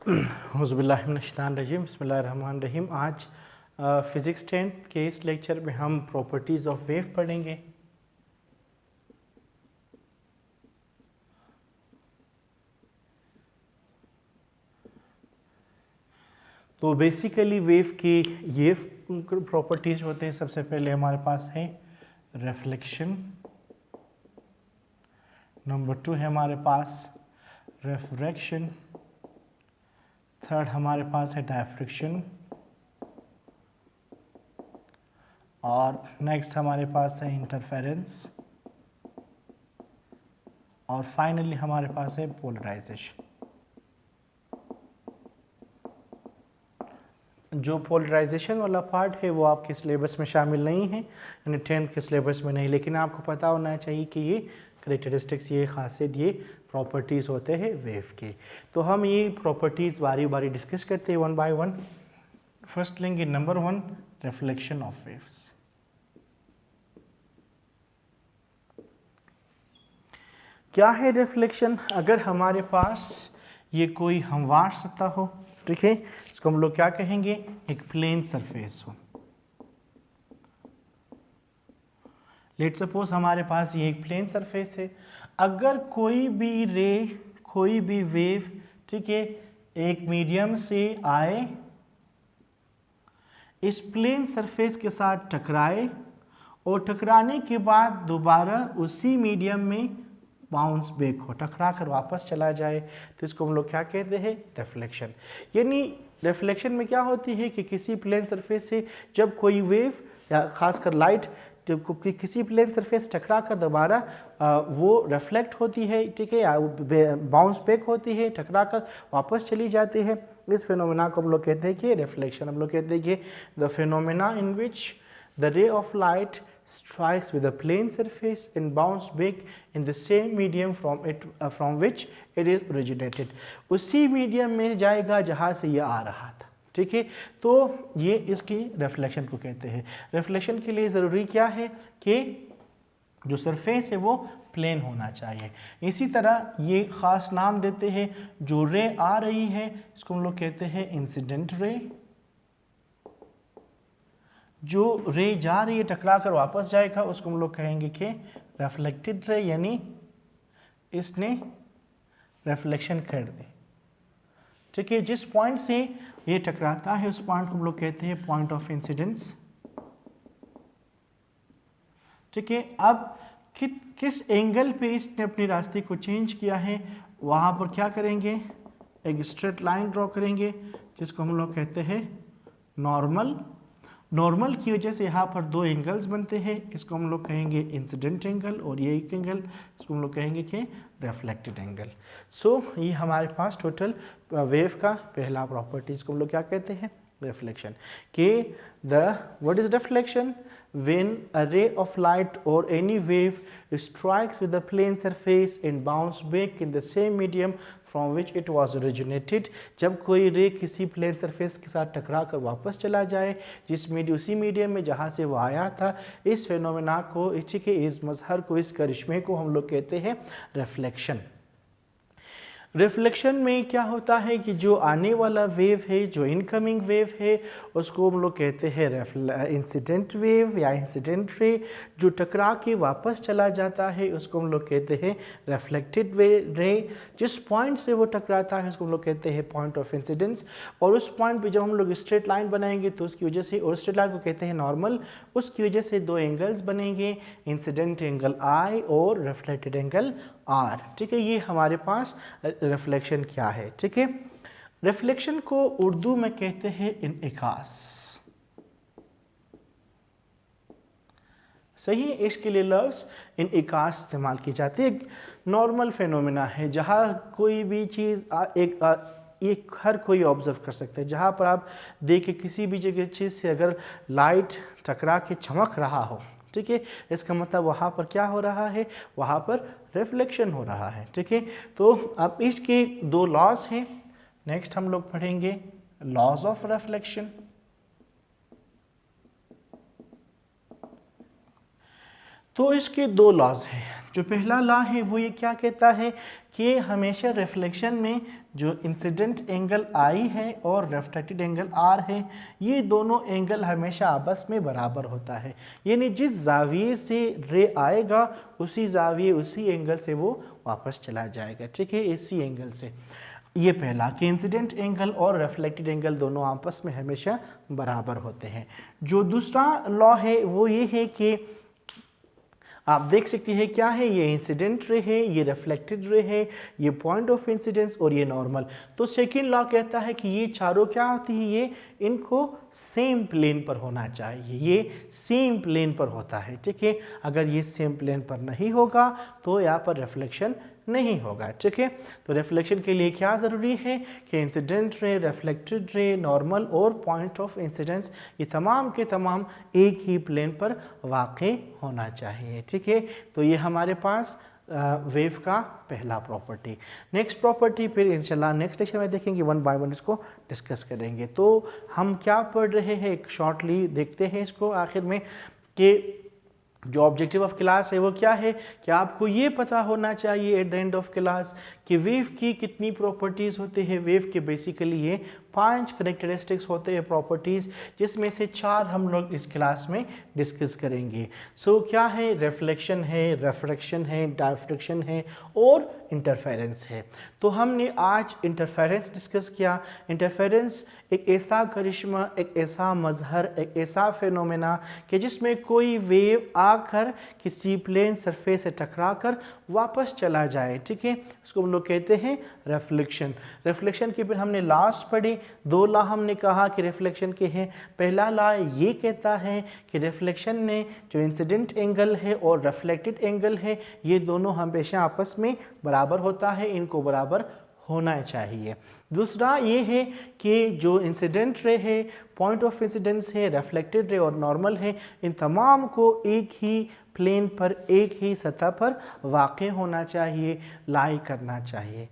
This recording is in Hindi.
औज़ुबिल्लाहिमिनश्शैतानिर्रजीम बिस्मिल्लाहिर्रहमानिर्रहीम। आज फिज़िक्स 10th के इस लेक्चर में हम प्रॉपर्टीज़ ऑफ वेव पढ़ेंगे। तो बेसिकली वेव की ये प्रॉपर्टीज़ होते हैं। सबसे पहले हमारे पास है रिफ्लेक्शन, नंबर 2 है हमारे पास रिफ्रैक्शन, थर्ड हमारे पास है डायफ्रैक्शन, और नेक्स्ट हमारे पास है इंटरफेरेंस, और फाइनली हमारे पास है पोलराइजेशन। जो पोलराइजेशन वाला पार्ट है वो आपके सिलेबस में शामिल नहीं है, यानी 10th के सिलेबस में नहीं, लेकिन आपको पता होना चाहिए कि ये करेक्टरिस्टिक्स, ये खासियत, ये प्रॉपर्टीज़ होते हैं वेव के। तो हम ये प्रॉपर्टीज़ बारी बारी डिस्कस करते हैं वन बाय वन। फर्स्ट लेंगे नंबर 1, रिफ्लेक्शन ऑफ वेव्स। क्या है रिफ्लेक्शन? अगर हमारे पास ये कोई हमवार सतह हो, ठीक है, इसको हम लोग क्या कहेंगे, एक प्लेन सरफेस हो। लेट सपोज हमारे पास ये एक प्लेन सरफेस है। अगर कोई भी रे, कोई भी वेव, ठीक है, एक मीडियम से आए, इस प्लेन सरफेस के साथ टकराए और टकराने के बाद दोबारा उसी मीडियम में बाउंस बैक हो, टकरा कर वापस चला जाए, तो इसको हम लोग क्या कहते हैं, रिफ्लेक्शन। यानी रिफ्लेक्शन में क्या होती है कि किसी प्लेन सरफेस से जब कोई वेव या खासकर लाइट जब किसी प्लेन सरफेस टकरा कर दोबारा वो रिफ्लेक्ट होती है, ठीक है, या बाउंस बैक होती है, टकरा कर वापस चली जाती है, इस फिनोमेना को हम लोग कहते हैं कि रिफ्लेक्शन। हम लोग कहते हैं कि the phenomena in which the ray of light strikes with a plane surface and bounce back in the same medium from which it is originated। उसी मीडियम में जाएगा जहाँ से यह आ रहा था, ठीक है। तो ये इसकी रिफ्लेक्शन को कहते हैं। रिफ्लेक्शन के लिए ज़रूरी क्या है कि जो सरफेस है वो प्लेन होना चाहिए। इसी तरह ये ख़ास नाम देते हैं, जो रे आ रही है इसको हम लोग कहते हैं इंसिडेंट रे, जो रे जा रही है टकरा कर वापस जाएगा उसको हम लोग कहेंगे कि रिफ्लेक्टेड रे, यानी इसने रिफ्लेक्शन कर दी, ठीक है। जिस पॉइंट से ये टकराता है उस पॉइंट को हम लोग कहते हैं पॉइंट ऑफ इंसिडेंस, ठीक है। अब किस एंगल पे इसने अपने रास्ते को चेंज किया है, वहाँ पर क्या करेंगे, एक स्ट्रेट लाइन ड्रॉ करेंगे जिसको हम लोग कहते हैं नॉर्मल। नॉर्मल की वजह से यहाँ पर दो एंगल्स बनते हैं, इसको हम लोग कहेंगे इंसिडेंट एंगल, और ये एक एंगल इसको हम लोग कहेंगे कि रिफ्लेक्टेड एंगल। सो ये हमारे पास टोटल वेव का पहला प्रॉपर्टी, इसको हम लोग क्या कहते हैं, रिफ्लेक्शन। कि what is reflection? when a ray of light or any wave strikes with a plane surface and bounce back in the same medium from which it was originated। जब कोई रे किसी प्लेन सरफेस के साथ टकरा कर वापस चला जाए उसी मीडियम में जहाँ से वो आया था, इस फेनोमेना को, इसी के इस मजहर को, इस करिश्मे को हम लोग कहते हैं रिफ्लेक्शन। रिफ्लेक्शन में क्या होता है कि जो आने वाला वेव है, जो इनकमिंग वेव है, उसको हम लोग कहते हैं इंसिडेंट वेव या इंसिडेंट रे। जो टकरा के वापस चला जाता है उसको हम लोग कहते हैं रिफ्लेक्टेड रे। जिस पॉइंट से वो टकराता है उसको हम लोग कहते हैं पॉइंट ऑफ इंसिडेंस। और उस पॉइंट पे जब हम लोग स्ट्रेट लाइन बनाएंगे तो उसकी वजह से, और स्ट्रेट लाइन को कहते हैं नॉर्मल, उसकी वजह से दो एंगल्स बनेंगे, इंसिडेंट एंगल आई और रिफ्लेक्टेड एंगल आर, ठीक है। ये हमारे पास रिफ्लेक्शन क्या है, ठीक है। रिफ्लेक्शन को उर्दू में कहते हैं इनइकास, सही है। इसके लिए लफ्ज़ इनइकास इस्तेमाल की जाती है। नॉर्मल फेनोमेना है जहाँ कोई भी चीज़ एक हर कोई ऑब्जर्व कर सकता है। जहाँ पर आप देखें किसी भी जगह चीज़ से अगर लाइट टकरा के चमक रहा हो, ठीक है, इसका मतलब वहाँ पर क्या हो रहा है, वहाँ पर रिफ्लेक्शन हो रहा है, ठीक है। तो अब इसके दो लॉज हैं, नेक्स्ट हम लोग पढ़ेंगे लॉज ऑफ रिफ्लेक्शन। तो इसके दो लॉज हैं। जो पहला लॉ है वो ये क्या कहता है कि हमेशा रिफ्लेक्शन में जो इंसिडेंट एंगल I है और रिफ्लेक्टेड एंगल R है, ये दोनों एंगल हमेशा आपस में बराबर होता है। यानी जिस जाविये से रे आएगा उसी जाविये उसी एंगल से वो वापस चला जाएगा, ठीक है, इसी एंगल से। ये पहला कि इंसिडेंट एंगल और रिफ्लेक्टेड एंगल दोनों आपस में हमेशा बराबर होते हैं। जो दूसरा लॉ है वो ये है कि आप देख सकते हैं क्या है, ये इंसिडेंट रे है, ये रिफ्लेक्टेड रे है, ये पॉइंट ऑफ इंसिडेंस और ये नॉर्मल। तो सेकेंड लॉ कहता है कि ये चारों क्या होती है, ये इनको सेम प्लेन पर होना चाहिए, ये सेम प्लेन पर होता है, ठीक है। अगर ये सेम प्लेन पर नहीं होगा तो यहाँ पर रिफ्लेक्शन नहीं होगा, ठीक है। तो रिफ्लेक्शन के लिए क्या ज़रूरी है कि incident ray, reflected ray, normal और पॉइंट ऑफ इंसिडेंस ये तमाम के तमाम एक ही प्लेन पर वाक़ई होना चाहिए, ठीक है। तो ये हमारे पास वेव का पहला प्रॉपर्टी। नेक्स्ट प्रॉपर्टी फिर इंशाल्लाह नेक्स्ट लेक्चर में देखेंगे, वन बाय वन इसको डिस्कस करेंगे। तो हम क्या पढ़ रहे हैं, एक शॉर्टली देखते हैं इसको आखिर में, कि जो ऑब्जेक्टिव ऑफ क्लास है वो क्या है कि आपको ये पता होना चाहिए at the end of class कि वेव की कितनी प्रॉपर्टीज़ होते हैं। वेव के बेसिकली ये 5 करेक्टरिस्टिक्स होते हैं, प्रॉपर्टीज़, जिसमें से 4 हम लोग इस क्लास में डिस्कस करेंगे। सो क्या है, रिफ्लेक्शन है, रिफ्रैक्शन है, डायफ्रैक्शन है और इंटरफेरेंस है। तो हमने आज इंटरफेरेंस डिस्कस किया। इंटरफेरेंस एक ऐसा करिश्मा, एक ऐसा मजहर, एक ऐसा फिनोमेना कि जिसमें कोई वेव आकर किसी प्लेन सरफेस से टकरा कर वापस चला जाए, ठीक है, इसको हम लोग कहते हैं रिफ्लेक्शन। रिफ्लेक्शन की फिर हमने लॉस पढ़ी, 2 लॉ हमने कहा कि रिफ्लेक्शन के हैं। पहला लॉ ये कहता है कि रिफ्लेक्शन ने जो इंसिडेंट एंगल है और रिफ्लेक्टेड एंगल है ये दोनों हमेशा आपस में बराबर होता है, इनको बराबर होना चाहिए। दूसरा ये है कि जो इंसिडेंट रे है, पॉइंट ऑफ इंसिडेंस है, रिफ्लेक्टेड रे और नॉर्मल है, इन तमाम को एक ही प्लेन पर, एक ही सतह पर वाक़ई होना चाहिए, लाई करना चाहिए।